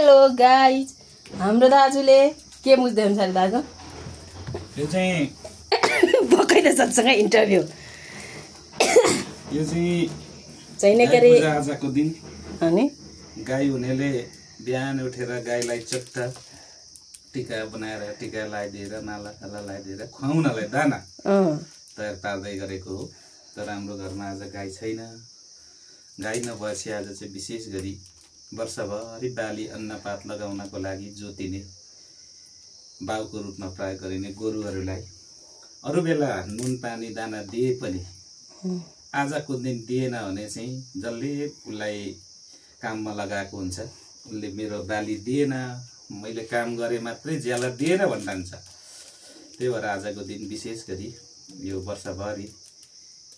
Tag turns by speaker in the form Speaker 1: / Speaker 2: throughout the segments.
Speaker 1: Hello guys, हाम्रो दाजुले के बुझ्दै हुन्छ अरे दाजु?
Speaker 2: यो चाहिँ
Speaker 1: भक्कैले सँगसँगै इन्टरभ्यू।
Speaker 2: यो चाहिँ
Speaker 1: छैन के अरे
Speaker 2: आजको दिन
Speaker 1: अनि
Speaker 2: गाई हुनेले बिहान उठेर गाईलाई चट्टा टिका बनाएर टिका लगाइदिएर नाला खाला लगाइदिएर खुवाउनलाई दाना तयार पार्दै गरेको हो। तर हाम्रो घरमा आज गाई छैन। गाई नभएपछि आज चाहिँ विशेष गरी वर्षभरि बाली अन्नपात लगाउनको लागि जोतिने बाउको रूपमा प्रयोग गरिने गोरुहरूलाई अरू बेला नुन पानी दाना दिए पनि आजको दिन दिएन भने चाहिँ जसले उसलाई काममा लगाएको हुन्छ उसले मेरो बाली दिएन, मैले काम गरे मात्रै ज्याला दिएन भन्छ। त्यही भएर आजको दिन विशेष गरी यो वर्षभरि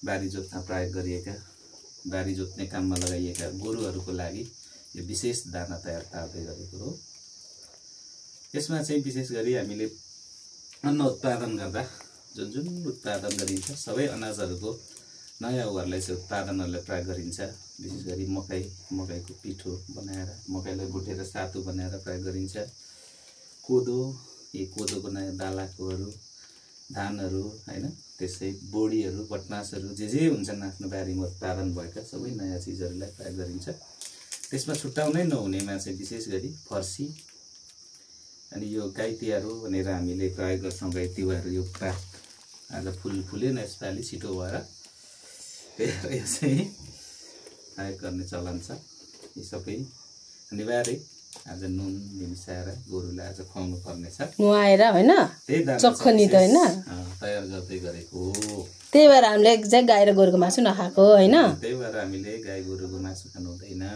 Speaker 2: बारी जोत्न प्रयोग गरिएका बारी जोत्ने काममा लगाइएका गोरुहरूको लागि यो विशेष दाना तयार पार्दै गरेको हो। यसमा चाहिँ विशेष गरी हामीले अन्न उत्पादन गर्दा जुन जुन उत्पादन गरिन्छ सबै अनाजहरूको नयाँ उहरूलाई चाहिँ उत्पादनहरूलाई प्रयोग गरिन्छ। विशेष गरी मकैको पिठो बनाएर मकैलाई भुटेर सातु बनाएर प्रयोग गरिन्छ। कोदोको नयाँ दालाकोहरू धानहरू हैन, त्यसै बोडीहरू बटमासहरू जे हुन्छन् आफ्नो बारीमा उत्पादन भएका सबै नयाँ चिजहरूलाई प्रयोग गरिन्छ। त्यसमा छुट्याउनै नहुनेमा चाहिँ विशेष गरी फर्सी अनि यो गाई तिहार हो भनेर हामीले प्रयोग गर्छौँ। गाई तिहार यो पात आज फुलेन यसपालि छिटो भएर त्यही यो चाहिँ प्रयोग गर्ने चलन छ। यी सबै अनिवार्य आज नुन मिसाएर गोरुलाई आज खुवाउनु पर्ने छ,
Speaker 1: नुहाएर होइन चक्खनी त होइन
Speaker 2: तयार गर्दै गरेको हो।
Speaker 1: त्यही भएर हामीले चाहिँ गाई र गोरुको मासु नखाएको होइन।
Speaker 2: त्यही भएर हामीले गाई गोरुको मासु खानु हुँदैन।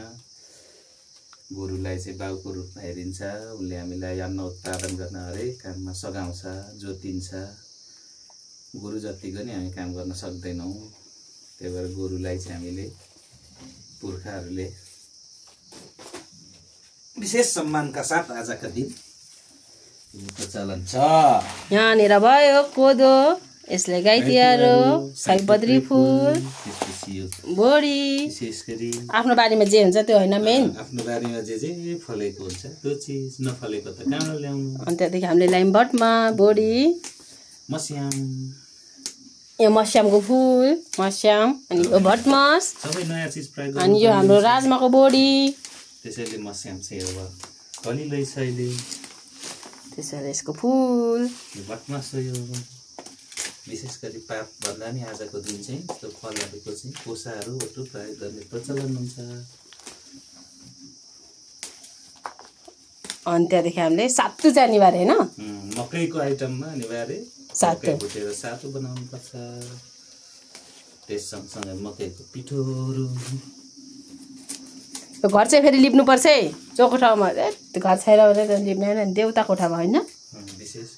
Speaker 2: गोरुलाई चाहिँ बाउको रूपमा हेरिन्छ, उसले हामीलाई अन्न उत्पादन गर्न हरेक काममा सघाउँछ, जोतिन्छ। गोरु जतिको नि हामी काम गर्न सक्दैनौँ। त्यही भएर गोरुलाई चाहिँ हामीले पुर्खाहरूले विशेष सम्मानका साथ आजका दिन चलन छ।
Speaker 1: यहाँनिर भयो कोदो, यसले गाई तिहार हो, सयपत्री फुल, बोडी,
Speaker 2: विशेष गरी
Speaker 1: आफ्नो बारीमा जे हुन्छ त्यो होइन मेन।
Speaker 2: आफ्नो बारीमा जे फलेको हुन्छ त्यो चिज, नफलेको त कहाँ ल्याउनु।
Speaker 1: अनि त्यहाँदेखि हामीले ल्यायौँ बटमा बोडी,
Speaker 2: मस्याम,
Speaker 1: यो मस्यामको फुल मस्याम, अनि यो भटमास,
Speaker 2: सबै नयाँ चिज प्रयोग गर्नु।
Speaker 1: अनि यो हाम्रो राजमाको बोडी,
Speaker 2: त्यसैले मस्याम चाहिँ अब कलिलै छैले,
Speaker 1: त्यसैले यसको फुल,
Speaker 2: यो भटमास हो। यो विशेष गरी पात भन्दा नि आजको दिन चाहिँ यस्तो फलहरूको चाहिँ कोसाहरू अटु प्रयोग गर्ने प्रचलन हुन्छ।
Speaker 1: अनि त्यहाँदेखि हामीले सातु चाहिँ अनिवार्य होइन,
Speaker 2: मकैको आइटममा अनिवार्य
Speaker 1: सातु
Speaker 2: भुटेर सातु बनाउनु पर्छ। त्यस सँगसँगै मकैको पिठोहरू।
Speaker 1: घर चाहिँ फेरि लिप्नुपर्छ है चोको ठाउँमा। त्यो घर छैन भने त लिप्ने होइन, देउता कोठामा होइन।
Speaker 2: विशेष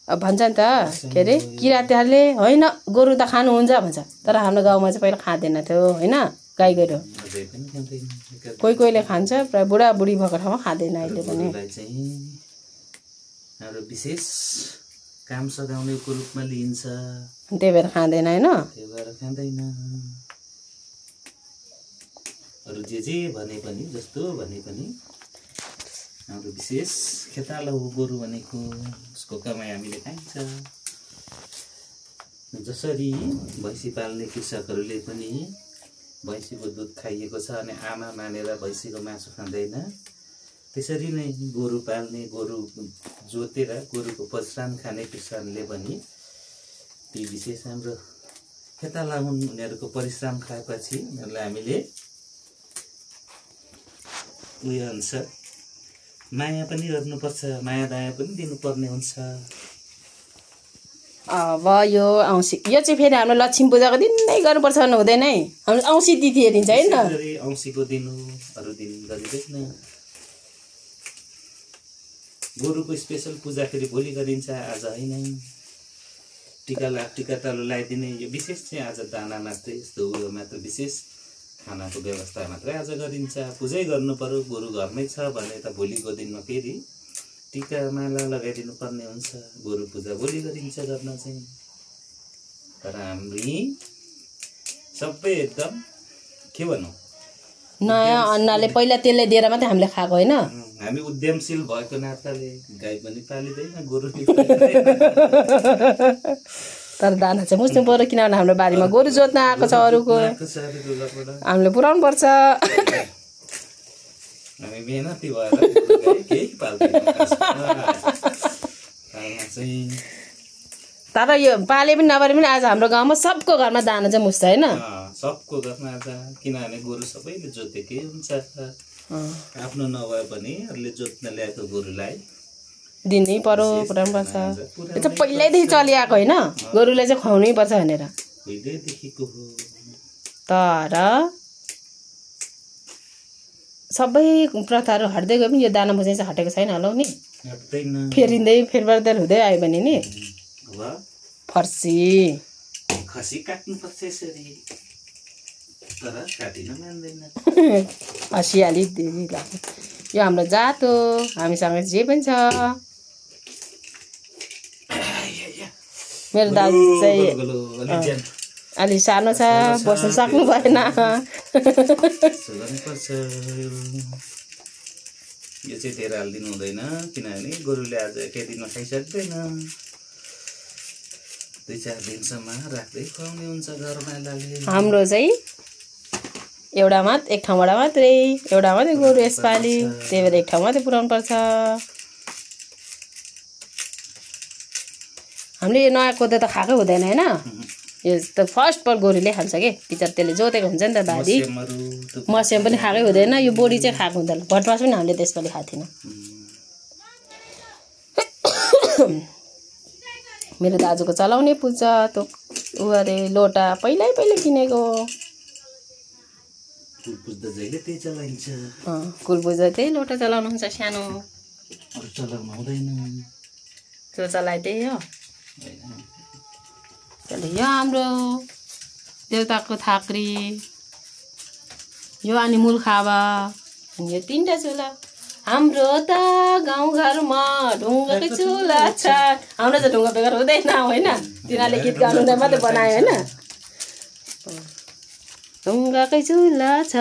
Speaker 1: अब भन्छ नि त के अरे किराँतीहरूले होइन गोरु त खानुहुन्छ भन्छ, तर हाम्रो गाउँमा चाहिँ पहिला खाँदैन थियो होइन गाई गोरु। कोही कोहीले खान्छ, प्रायः बुढाबुढी भएको ठाउँमा खाँदैन अहिले पनि।
Speaker 2: हाम्रो विशेष काम सघाउनेको रूपमा लिइन्छ,
Speaker 1: त्यही भएर खाँदैन होइन।
Speaker 2: त्यही भएर खाँदैन। अरू जे भने पनि जस्तो भने पनि हाम्रो विशेष खेताला हो गोरु भनेको। उसको कमाइ हामीले खाइन्छ। जसरी भैँसी पाल्ने कृषकहरूले पनि भैँसीको दुध खाइएको छ अनि आमा मानेर भैँसीको मासु खाँदैन, त्यसरी नै गोरु पाल्ने गोरु जोतेर गोरुको परिश्रम खाने किसानले पनि ती विशेष हाम्रो खेताला हुन्। उनीहरूको परिश्रम खाएपछि उनीहरूलाई हामीले उयो अनुसार माया पनि गर्नुपर्छ, माया दया पनि दिनुपर्ने हुन्छ।
Speaker 1: अब यो औँसी यो चाहिँ फेरि हाम्रो लक्ष्मी पूजाको दिन नै गर्नुपर्छ भन्नु हुँदैन है, हाम्रो औँसी तिथि हेरिन्छ होइन।
Speaker 2: औँसीको दिन हो, अरू दिन गरिँदैन। गोरुको स्पेसल पूजा फेरि भोलि गरिन्छ, आज होइन। टिका तलो लगाइदिने यो विशेष चाहिँ आज दाना मात्रै यस्तो उयो मात्र विशेष खानाको व्यवस्था मात्रै आज गरिन्छ। पूजै गर्नु पर्यो, गोरु घरमै छ भने त भोलिको दिनमा फेरि टिका माला लगाइदिनु पर्ने हुन्छ। गोरु पूजा भोलि गरिन्छ गर्न चाहिँ। तर हामी सबै एकदम के भनौँ
Speaker 1: नयाँ अन्नले पहिला त्यसले दिएर मात्रै हामीले खाएको होइन।
Speaker 2: हामी उद्यमशील भएको नाताले गाई पनि पालिँदैन, गोरु पनि पालिँदैन।
Speaker 1: तर दाना चाहिँ मुस्नु पर्यो, किनभने हाम्रो बारीमा गोरु जोत्न आएको छ अरूको, हामीले पुऱ्याउनु पर्छ।
Speaker 2: हामी मेहनती भएर केही पाल्दैन।
Speaker 1: तर यो पाले पनि नपाले पनि आज हाम्रो गाउँमा सबको घरमा दाना चाहिँ मुस्छ होइन।
Speaker 2: सबको घरमा आज किनभने गोरु सबैले जोतेकै हुन्छ, आफ्नो नभए पनि अरूले जोत्न ल्याएको गोरुलाई
Speaker 1: दिनै पर्यो, पुऱ्याउनु पर्छ। यो चाहिँ पहिल्यैदेखि चलिआएको होइन, गोरुलाई चाहिँ खुवाउनै पर्छ भनेर।
Speaker 2: पहिल्यैदेखिको हो।
Speaker 1: तर सबै प्रथाहरू हट्दै गयो पनि यो दाना मुस्ने चाहिँ हटेको छैन होला नि।
Speaker 2: हट्दैन,
Speaker 1: फेरिँदै फेरबदल हुँदै आयो भने नि फर्सी
Speaker 2: खसी काट्नुपर्छ यसरी, तर काटिन मान्दैन।
Speaker 1: हँसियाली लाग्छ। यो हाम्रो जात हो, हामीसँग जे पनि छ। मेरो दाजु चाहिँ अलि सानो छ, बस्नु सक्नु भएन।
Speaker 2: यो चाहिँ धेरै हालिदिनु हुँदैन, किनभने गोरुले आज एकै दिनमा खाइसक्दैन, 2-4 दिनसम्म राख्दै खुवाउने हुन्छ घरमालाले।
Speaker 1: हाम्रो चाहिँ एक ठाउँबाट मात्रै गोरु यसपालि, त्यही भएर एक ठाउँ मात्रै पुऱ्याउनु पर्छ। हामीले यो नयाँ कोदो त खाएकै हुँदैन होइन, यो त फर्स्ट पर गोरुले खान्छ कि, पिचर त्यसले जोतेको हुन्छ नि त बारी। मस्याम पनि खाएकै हुँदैन, यो बोडी चाहिँ खाएको हुँदैन। भटमास पनि हामीले त्यसपालि खाएको थिएन। मेरो दाजुको चलाउने पुज्छ त्यो ऊ अरे लोटा पहिल्यै किनेको।
Speaker 2: कुल पुज्दा जहिले त्यही चलाइन्छ।
Speaker 1: कुल पुज्दा त्यही लोटा चलाउनुहुन्छ सानो,
Speaker 2: अरू चलाउनु हुँदैन।
Speaker 1: त्यो चलाइ त्यही हो। यो हाम्रो देउताको थाक्री, यो अनि मुलखाबा, यो 3टा चुला। हाम्रो त गाउँघरमा ढुङ्गाकै चुला छ। हाम्रो चाहिँ ढुङ्गा बेगर हुँदैन होइन, तिनीहरूले गीत गाउनु मात्रै बनायो होइन। ढुङ्गाकै चुला छ,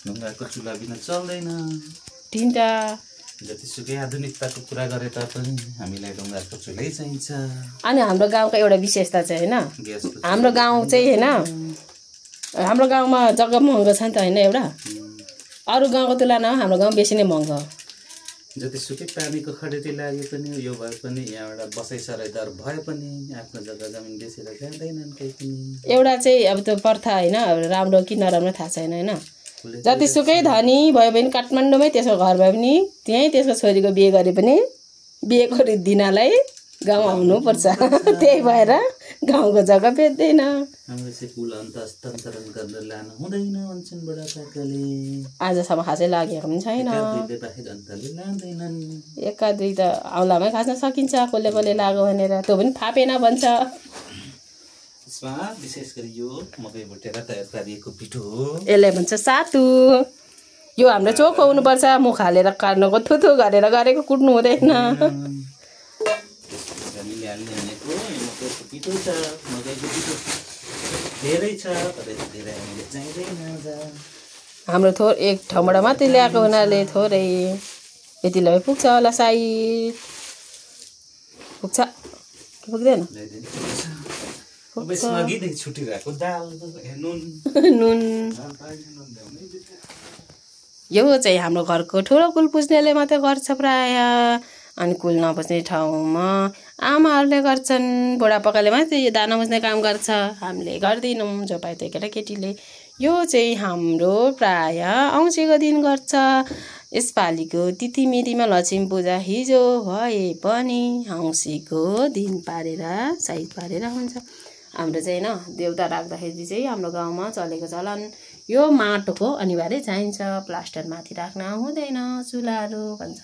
Speaker 2: ढुङ्गाको चुला बिना चल्दैन।
Speaker 1: 3टा
Speaker 2: जतिसुकै आधुनिकताको कुरा गरे तापनि हामीलाई ढुङ्गाको चुलै चाहिन्छ।
Speaker 1: अनि हाम्रो गाउँको एउटा विशेषता चाहिँ होइन, हाम्रो गाउँ चाहिँ होइन, हाम्रो गाउँमा जग्गा महँगो छ नि त होइन। एउटा अरू गाउँको तुलनामा हाम्रो गाउँ बेसी नै महँगो।
Speaker 2: जतिसुकै पानीको खडेरी लागे पनि, यो भए पनि यहाँबाट बसाइ सराइदार भए पनि आफ्नो जग्गा जमिन बेचेर जाँदैनन् केही पनि।
Speaker 1: एउटा चाहिँ अब त्यो प्रथा होइन, अब राम्रो कि नराम्रो थाहा छैन होइन। जतिसुकै धनी भयो भने काठमाडौँमै त्यसको घर भए पनि त्यहीँ त्यसको छोरीको बिहे गरे पनि बिहेको दिनलाई गाउँ आउनुपर्छ। त्यही भएर गाउँको जग्गा बेच्दैन।
Speaker 2: हाम्रो चाहिँ कुल अन्त हस्तान्तरण गर्न लानु हुँदैन भन्छन् बुढापाकाले।
Speaker 1: आजसम्म खासै लागेको पनि छैन। एका दुई त औलामै खास्न सकिन्छ, कसले लाग्यो भनेर, त्यो पनि फापेन भन्छ।
Speaker 2: यसमा विशेष गरी यो मकै भुटेर तयार पारिएको पिठो हो,
Speaker 1: यसलाई भन्छ सातु। यो हाम्रो चोखो हुनुपर्छ, मुख हालेर काट्नको थुथु गरेर गरेको कुट्नु हुँदैन। हाम्रो एक ठाउँबाट मात्रै ल्याएको हुनाले थोरै यतिलाई पुग्छ होला सायद। पुग्छ कि पुग्दैन? नुन यो चाहिँ हाम्रो घरको ठुलो कुल पुज्नेले मात्रै गर्छ प्राय। अनि कुल नपुज्ने ठाउँमा आमाहरूले गर्छन्, बुढापाकाले मात्रै यो दाना मुस्ने काम गर्छ, हामीले गर्दैनौँ जो पाए त्यो केटाकेटीले। यो चाहिँ हाम्रो प्राय औँसीको दिन गर्छ। यसपालिको तिथिमितिमा लक्ष्मी पूजा हिजो भए पनि औँसीको दिन पारेर साइज पारेर हुन्छ। हाम्रो चाहिँ होइन देउता राख्दाखेरि चाहिँ हाम्रो गाउँमा चलेको चलन यो माटोको अनिवार्य चाहिन्छ, प्लास्टर माथि राख्न हुँदैन चुलाहरू भन्छ।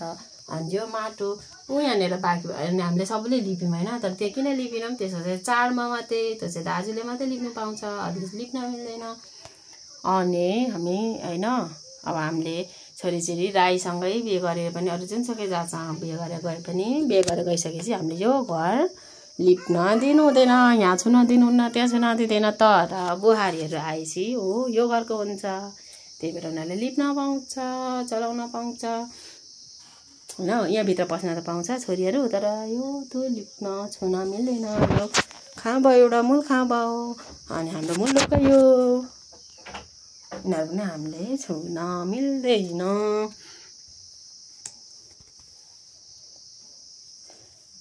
Speaker 1: अनि यो माटो यहाँनिर बाँकी भयो भने हामीले सबैले लिप्यौँ होइन, तर त्यो किन लिपिनौँ, त्यसो चाहिँ चाडमा मात्रै, त्यो चाहिँ दाजुले मात्रै लिप्नु पाउँछ, अरूले लिप्न मिल्दैन। अनि हामी होइन अब हामीले छोरीचेली राईसँगै बिहे गरेर पनि अरू जुनसुकै जातसँग बिहे गरेर गए पनि बिहे गरेर गइसकेपछि हामीले यो घर लिप्न दिनु हुँदैन, यहाँ छुन दिनुहुन्न, त्यहाँ छुन दिँदैन। तर बुहारीहरू आएपछि हो यो घरको हुन्छ, त्यही भएर उनीहरूले लिप्न पाउँछ, चलाउन पाउँछ होइन। यहाँभित्र पस्न त पाउँछ छोरीहरू, तर यो त्यो लिप्न छुन मिल्दैन। यो कहाँ भयो, एउटा मूल कहाँ भयो, अनि हाम्रो मुलुक यो यिनीहरू पनि हामीले छुन मिल्दैन।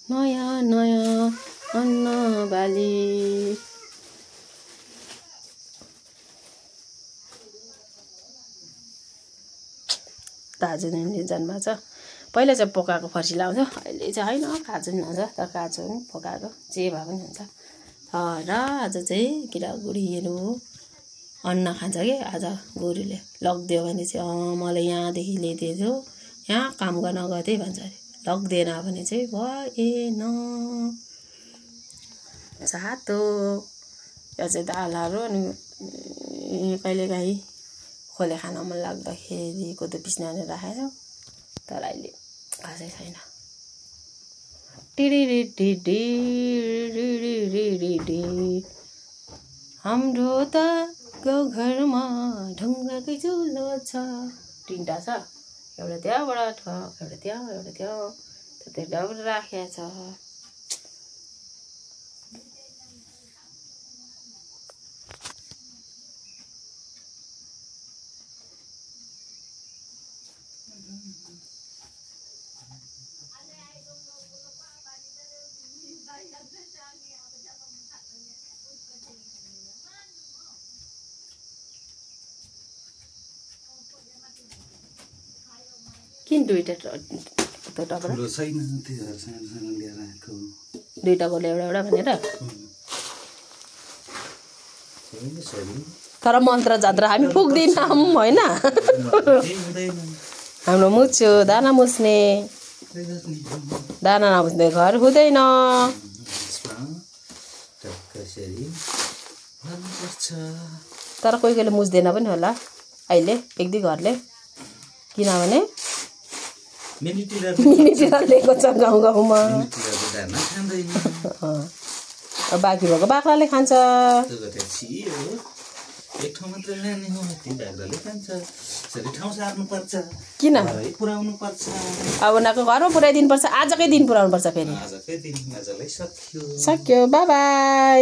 Speaker 1: नयाँ नयाँ अन्न बाली दाजुले जानुभएको छ। पहिला चाहिँ पकाएको फर्सी लाउँछ, अहिले चाहिँ होइन काजु पनि हुन्छ, तर काजु पनि पकाएको जे भए पनि हुन्छ। तर आज चाहिँ किरागुडीहरू अन्न खान्छ कि आज गोरुले लगिदियो भने चाहिँ मलाई यहाँदेखि ल्याइदियो, यहाँ काम गर्न गएको थिएँ भन्छ अरे, लगिदिएन भने चाहिँ भएन। सातो यो चाहिँ दालहरू, अनि कहिलेकाहीँ खोले खान मन लाग्दाखेरि कोदो पिस्न राखेर, तर अहिले खासै छैन। हाम्रो त गाउँघरमा ढुङ्गाकै चुलो छ, 3टा छ, एउटा त्यहाँबाट एउटा त्यहाँ, एउटा त्यहाँबाट राखेको छ। किन दुईटा टपरा
Speaker 2: छैन, लिएर आएको
Speaker 1: दुईटाको एउटा भनेर। तर मन्त्र जात्रा हामी पुग्दैनौँ होइन। हाम्रो मुच्यो दाना मुछ्ने, दाना नमुछ्ने घर हुँदैन। तर कोही कोहीले मुछ्दैन पनि होला अहिले, 1-2 घरले, किनभने मिनिटिर लिएको छ गाउँ गाउँमा। बाँकी भएको बाख्राले खान्छ। किन अब उनीहरूको घरमा पुऱ्याइदिनु पर्छ, आजकै दिन पुऱ्याउनु पर्छ फेरि। सक्यो, बाई बाई।